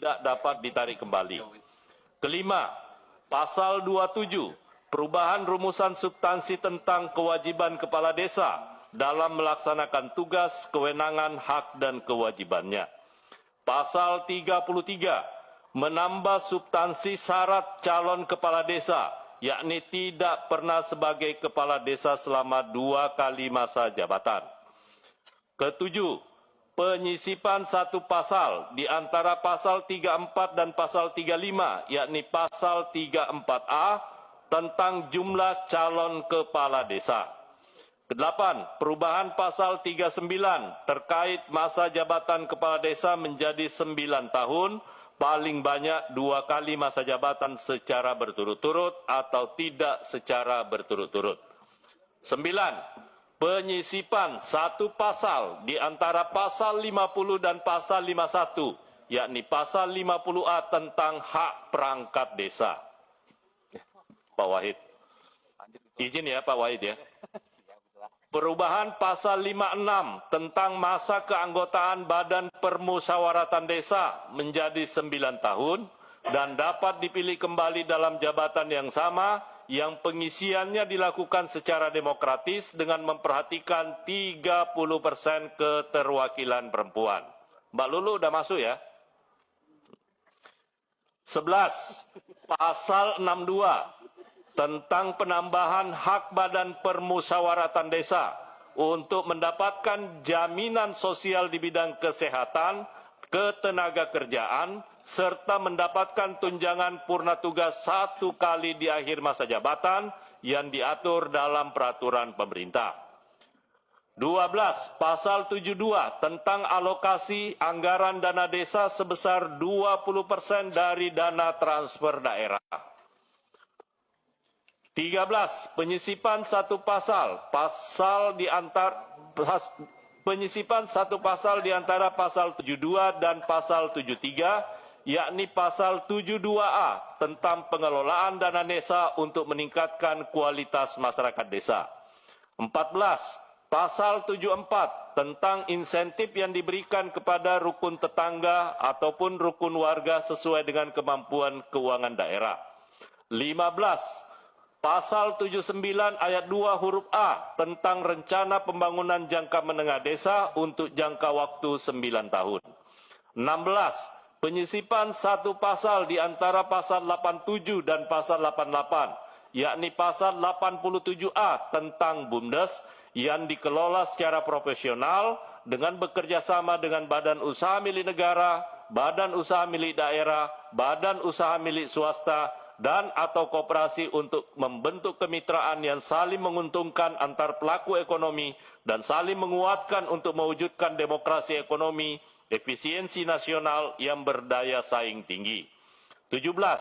tidak dapat ditarik kembali. Kelima, Pasal 27, perubahan rumusan substansi tentang kewajiban kepala desa dalam melaksanakan tugas, kewenangan, hak, dan kewajibannya. Pasal 33, menambah substansi syarat calon kepala desa, yakni tidak pernah sebagai kepala desa selama 2 kali masa jabatan. Ketujuh, penyisipan satu pasal di antara pasal 34 dan pasal 35, yakni pasal 34A tentang jumlah calon kepala desa. Kedelapan, perubahan pasal 39 terkait masa jabatan kepala desa menjadi 9 tahun, paling banyak 2 kali masa jabatan secara berturut-turut atau tidak secara berturut-turut. 9. Penyisipan satu pasal di antara pasal 50 dan pasal 51, yakni pasal 50A tentang hak perangkat desa. Pak Wahid. Izin ya Pak Wahid ya. Perubahan pasal 56 tentang masa keanggotaan Badan Permusyawaratan Desa menjadi 9 tahun dan dapat dipilih kembali dalam jabatan yang sama yang pengisiannya dilakukan secara demokratis dengan memperhatikan 30% keterwakilan perempuan. Mbak Lulu udah masuk ya? 11. Pasal 62 tentang penambahan hak Badan Permusyawaratan Desa untuk mendapatkan jaminan sosial di bidang kesehatan, ketenagakerjaan, serta mendapatkan tunjangan purna tugas 1 kali di akhir masa jabatan yang diatur dalam peraturan pemerintah. 12. Pasal 72 tentang alokasi anggaran dana desa sebesar 20% dari dana transfer daerah. 13. Penyisipan satu pasal di antara pasal 72 dan pasal 73, yakni pasal 72A tentang pengelolaan dana desa untuk meningkatkan kualitas masyarakat desa. 14. Pasal 74 tentang insentif yang diberikan kepada rukun tetangga ataupun rukun warga sesuai dengan kemampuan keuangan daerah. 15. Pasal 79 ayat 2 huruf A tentang rencana pembangunan jangka menengah desa untuk jangka waktu 9 tahun. 16. Penyisipan satu pasal di antara pasal 87 dan pasal 88, yakni pasal 87A tentang BUMDes yang dikelola secara profesional dengan bekerja sama dengan badan usaha milik negara, badan usaha milik daerah, badan usaha milik swasta, dan atau koperasi untuk membentuk kemitraan yang saling menguntungkan antar pelaku ekonomi dan saling menguatkan untuk mewujudkan demokrasi ekonomi, efisiensi nasional yang berdaya saing tinggi. 17.